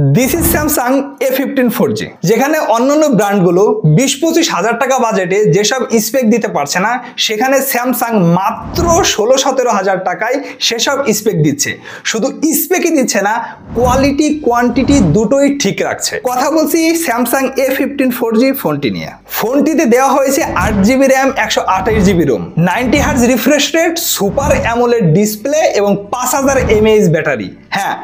This is Samsung A15 4G, যেখানে অন্যান্য ব্র্যান্ডগুলো 20-25 হাজার টাকা বাজেটে যেসব স্পেক দিতে পারছে না, সেখানে স্যামসাং মাত্র 16-17 হাজার টাকায় সেসব স্পেক দিচ্ছে। শুধু স্পেকই দিচ্ছে না, কোয়ালিটি কোয়ান্টিটি দুটোই ঠিক রাখছে। কথা বলছি স্যামসাং A15 4G ফোনটি নিয়ে। ফোনটিতে দেওয়া হয়েছে 8GB RAM, 128GB ROM, 90Hz refresh rate, super AMOLED display এবং 5000 mAh ব্যাটারি। হ্যাঁ,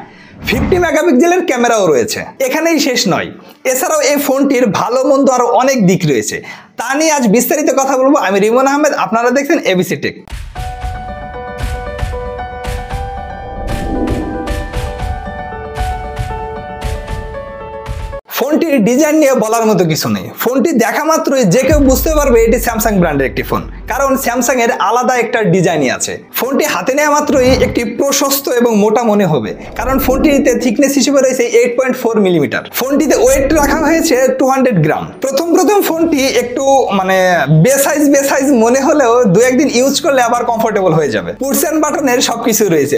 50 মেগাপিক্সেলের ক্যামেরাও রয়েছে। এখানেই শেষ নয়, এছাড়াও এই ফোনটির ভালো মন্দ আরো অনেক দিক রয়েছে। তা নিয়ে আজ বিস্তারিত কথা বলবো। আমি রিমন আহমেদ, আপনারা দেখছেন এবিসি টেক। ফোনটির ডিজাইন নিয়ে বলার মতো কিছু নেই। ফোনটি দেখা মাত্রই যে কেউ বুঝতে পারবে এটি স্যামসাং ব্র্যান্ডের একটি ফোন, কারণ স্যামসাং এর আলাদা একটা ডিজাইনই আছে। ফোনটি হাতে নেওয়া মাত্রই একটি প্রশস্ত এবং মোটা মনে হবে, কারণ ফোনটিতে থিকনেস হিসেবে রয়েছে 8.4 মিলিমিটার। ফোনটিতে ওয়েট রাখা হয়েছে 200 গ্রাম। প্রথম ফোনটি একটু বেসাইজ মনে হলেও দু একদিন ইউজ করলে আবার কমফোর্টেবল হয়ে যাবে। পুশ এন্ড বাটনের সবকিছু রয়েছে।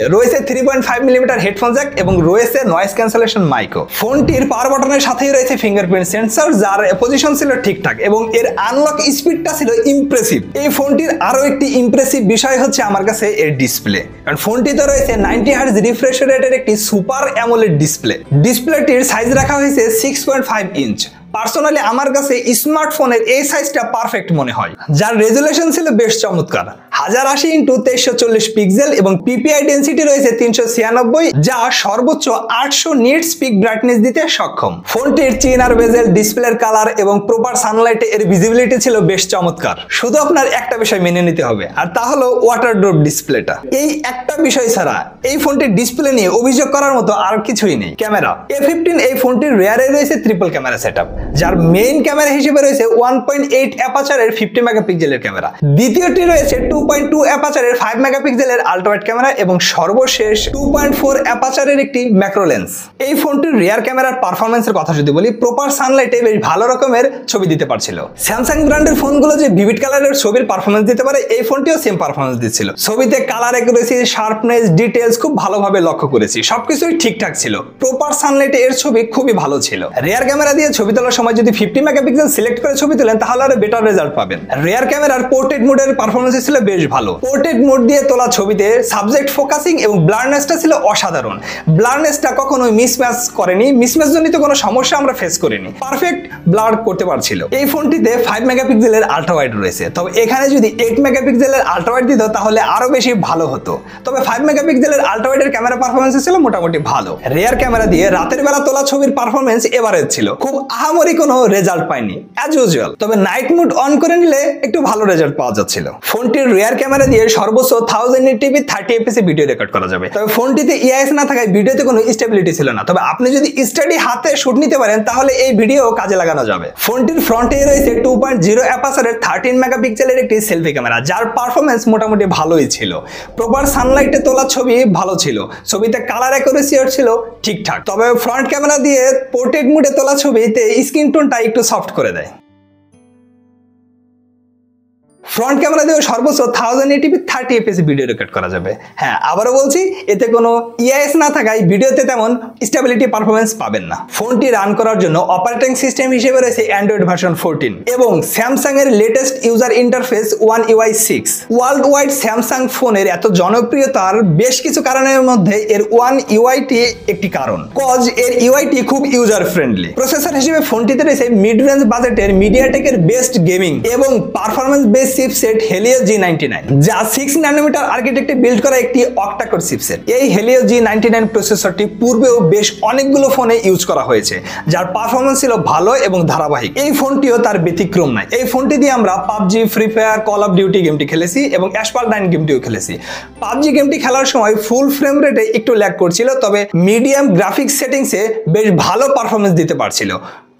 3.5 মিলিমিটার হেডফোন জ্যাক এবং রয়েছে নয়েজ ক্যান্সেলেশন মাইকও। ফোনটির পাওয়ার বাটনের সাথে রয়েছে ফিঙ্গারপ্রিন্ট সেন্সর, যার পজিশন ছিল ঠিকঠাক এবং এর আনলক স্পিডটা ছিল ইমপ্রেসিভ। এই ফোনটির আরো একটি ইমপ্রেসিভ বিষয় হচ্ছে আমার কাছে এর ডিসপ্লে, কারণ ফোনটিতে রয়েছে 90Hz রিফ্রেশ রেটের একটি সুপার অ্যামোলেড ডিসপ্লে। ডিসপ্লেটির সাইজ রাখা হয়েছে 6.5 ইঞ্চ। পার্সোনালি আমার কাছে স্মার্টফোনের এই সাইজটা পারফেক্ট মনে হয়, যার রেজুলেশন ছিল বেশ চমৎকার, 1080x2340 পিক্সেল এবং পিপিআই ডেন্সিটি রয়েছে 396, যা সর্বোচ্চ 800 নিটস পিক ব্রাইটনেস দিতে সক্ষম। ফোনটির চিন আর বেজেল, ডিসপ্লের কালার এবং প্রপার সানলাইটে এর ভিজিবিলিটি ছিল বেশ চমৎকার। শুধু আপনার একটা বিষয় মেনে নিতে হবে, আর তা হলো ওয়াটার ড্রপ ডিসপ্লেটা। এই একটা বিষয় ছাড়া এই ফোনটির ডিসপ্লে নিয়ে অভিযোগ করার মতো আর কিছুই নেই। ক্যামেরা, A15 এই ফোনটির রেয়ারে রয়েছে ট্রিপল ক্যামেরা সেটআপ, যার মেইন ক্যামেরা হিসেবে রয়েছে 1.8 অ্যাপাচারের 50 মেগাপিক্সেলের ক্যামেরা। দ্বিতীয়টি রয়েছে 2.2 অ্যাপাচারের 5 মেগাপিক্সেলের আল্ট্রা ওয়াইড ক্যামেরা এবং সর্বশেষ 2.4 অ্যাপাচারের একটি ম্যাক্রো লেন্স। এই ফোনটির রিয়ার ক্যামেরার পারফরম্যান্সের কথা যদি বলি, প্রপার সানলাইটে বেশ ভালো রকমের ছবি দিতে পারছিল। স্যামসাং ব্র্যান্ডের ফোনগুলো যে ভিভিড কালারের ছবির পারফরম্যান্স দিতে পারে, এই ফোনটিও সেম পারফরম্যান্স দিচ্ছিল। ছবিতে কালার অ্যাকুরেসি, শার্পনেস, ডিটেইলস খুব ভালোভাবে লক্ষ্য করেছি, সবকিছুই ঠিকঠাক ছিল। প্রপার সানলাইটে এর ছবি খুবই ভালো ছিল। রিয়ার ক্যামেরা দিয়ে ছবি তোলার সময় যদি 50 মেগাপিক্সেল সিলেক্ট করে ছবি তোলেন, তাহলে আরো বেটার রেজাল্ট পাবেন। রিয়ার ক্যামেরার পোর্ট্রেট মোডের পারফরম্যান্স ছিল বেশ ভালো। পোর্ট্রেট মোড দিয়ে তোলা ছবিতে সাবজেক্ট ফোকাসিং এবং ব্লারনেসটা ছিল অসাধারণ। ব্লারনেসটা কখনোই মিসম্যাচ করেনি, মিসম্যাচ জনিত কোনো সমস্যা আমরা ফেস করিনি, পারফেক্ট ব্লার করতে পারছিল। এই ফোনটিতে 5 মেগাপিক্সেলের আল্ট্রা ওয়াইড রয়েছে, তবে এখানে যদি 8 মেগাপিক্সেলের আল্ট্রা ওয়াইড দিত তাহলে আরো বেশি ভালো হতো। তবে 5 মেগাপিক্সেলের আল্ট্রা ওয়াইডের ক্যামেরা পারফরম্যান্স ছিল মোটামুটি ভালো। রিয়ার ক্যামেরা দিয়ে রাতের বেলা তোলা ছবির পারফরম্যান্স এভারেজ ছিল, খুব আহামরি কোনো রেজাল্ট পাইনি অ্যাজ ইউজুয়াল। তবে নাইট মোড অন করে নিলে একটু ভালো রেজাল্ট পাওয়া যাচ্ছিল। ফোনটির রিয়ার ক্যামেরা দিয়ে সর্বোচ্চ 1080p 30fps ভিডিও রেকর্ড করা যাবে। তবে ফোনটিতে ইআইএস না থাকায় ভিডিওতে কোনো স্টেবিলিটি ছিল না। তবে আপনি যদি স্টাডি হাতে শুট নিতে পারেন, তাহলে এই ভিডিও কাজে লাগানো যাবে। ফোনটির ফ্রন্টে রয়েছে 2.0 অ্যাপাচারের 13 মেগাপিক্সেলের একটি সেলফি ক্যামেরা, যার পারফরম্যান্স মোটামুটি ভালোই ছিল। প্রপার সানলাইটে তোলা ছবি ভালো ছিল, ছবিতে কালার অ্যাকুরেসি ছিল ঠিকঠাক। তবে ফ্রন্ট ক্যামেরা দিয়ে পোর্ট্রেট মোডে তোলা ছবিতে স্কিন টোনটা একটু সফট করে দেয়। ফ্রন্ট ক্যামেরা দিয়ে সর্বোচ্চ 1080p 30fps ভিডিও রেকর্ড করা যাবে। হ্যাঁ, আবারও বলছি, এতে কোনো ইআইএস না থাকায় ভিডিওতে তেমন স্টেবিলিটি পারফরম্যান্স পাবেন না। ফোনটি রান করার জন্য অপারেটিং সিস্টেম হিসেবে রয়েছে অ্যান্ড্রয়েড ভার্সন 14 এবং স্যামসাং এর latest user interface One UI 6। World wide Samsung ফোনের এত জনপ্রিয়তার বেশ কিছু কারণের মধ্যে এর One UI টি একটি কারণ, কজ এর UI টি খুব ইউজার ফ্রেন্ডলি। প্রসেসর হিসেবে ফোনটিতে রয়েছে মিড রেঞ্জ বাজেটের মিডিয়াটেকের বেস্ট গেমিং এবং performance base chipset Helio G99, যা 6 ন্যানোমিটার আর্কিটেকচারে বিল্ড করা একটি অক্টা-কোর চিপসেট। এই হেলিও G99 প্রসেসরটি পূর্বেও বেশ অনেকগুলো ফোনে ইউজ করা হয়েছে, যার পারফরম্যান্স ছিল ভালো এবং ধারাবাহিক। এই ফোনটিও তার ব্যতিক্রম নয়। এই ফোনটি দিয়ে আমরা PUBG, free fire, call of duty গেমটি খেলেছি এবং অ্যাসফাল্ট 9 গেমটিও খেলেছি। পাবজি গেমটি খেলার সময় ফুল ফ্রেম রেটে একটু ল্যাগ করছিল, তবে মিডিয়াম গ্রাফিক্স সেটিংসে বেশ ভালো পারফরম্যান্স দিতে পারছিল।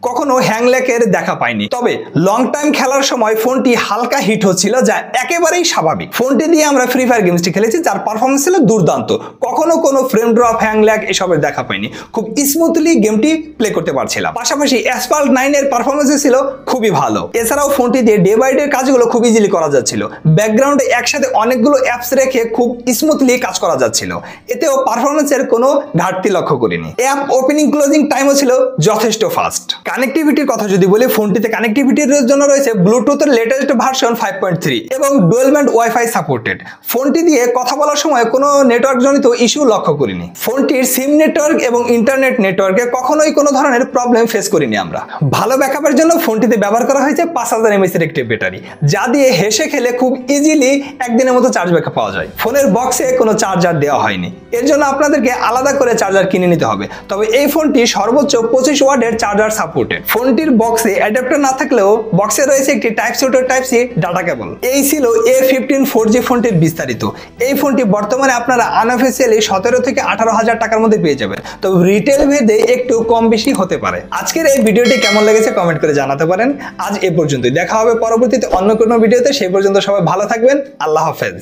কখনো হ্যাংল্যাকের দেখা পাইনি। তবে লং টাইম খেলার সময় ফোনটি হালকা হিট হচ্ছিল, যা একেবারেই স্বাভাবিক। ফোনটি দিয়ে আমরা ফ্রি ফায়ার গেমসটি খেলেছি, যার পারফরমেন্স ছিল দুর্দান্ত। কখনো কোনো ফ্রেম ড্রপ, হ্যাংল্যাক এসবের দেখা পাইনি। খুব স্মুথলি গেমটি প্লে করতে পারছিলাম। পাশাপাশি অ্যাসফাল্ট 9 এর পারফরমেন্স ছিল খুবই ভালো। এছাড়াও ফোনটি দিয়ে ডে বাই ডে কাজগুলো খুব ইজিলি করা যাচ্ছিল। ব্যাকগ্রাউন্ডে একসাথে অনেকগুলো অ্যাপস রেখে খুব স্মুথলি কাজ করা যাচ্ছিল। এতেও পারফরমেন্সের কোনো ঘাটতি লক্ষ্য করিনি। অ্যাপ ওপেনিং ক্লোজিং টাইমও ছিল যথেষ্ট ফাস্ট। কানেক্টিভিটির কথা যদি বলি, ফোনটিতে কানেক্টিভিটির জন্য রয়েছে ব্লুটুথের লেটেস্ট ভার্সন 5.3 এবং ডুয়েল ব্যান্ড ওয়াইফাই সাপোর্টেড। ফোনটি দিয়ে কথা বলার সময় কোনো নেটওয়ার্ক জনিত ইস্যু লক্ষ্য করিনি। ফোনটির সিম নেটওয়ার্ক এবং ইন্টারনেট নেটওয়ার্কে কখনোই কোনো ধরনের প্রবলেম ফেস করিনি আমরা। ভালো ব্যাকআপের জন্য ফোনটিতে ব্যবহার করা হয়েছে 5000 mAh এর একটি ব্যাটারি, যা দিয়ে হেসে খেলে খুব ইজিলি একদিনের মতো চার্জ ব্যাকআপ পাওয়া যায়। ফোনের বক্সে কোনো চার্জার দেওয়া হয়নি, এর জন্য আপনাদেরকে আলাদা করে চার্জার কিনে নিতে হবে। তবে এই ফোনটি সর্বোচ্চ 25 ওয়াটের চার্জার সাপোর্টেড। ফোনটির বক্সে অ্যাডাপ্টার না থাকলেও বক্সে রয়েছে একটি type C to type C data cable. এই ছিল A15 4G ফোনটির বিস্তারিত। এই ফোনটি বর্তমানে আপনারা আনঅফিসিয়ালি 17 থেকে 18,000 টাকার মধ্যে পেয়ে যাবেন। তবে রিটেল ভেদে একটু কম বেশি হতে পারে। আজকের এই ভিডিওটি কেমন লেগেছে কমেন্ট করে জানাতে পারেন। আজ এ পর্যন্তই, দেখা হবে পরবর্তীতে অন্য কোনো ভিডিওতে। সেই পর্যন্ত সবাই ভালো থাকবেন। আল্লাহ হাফেজ।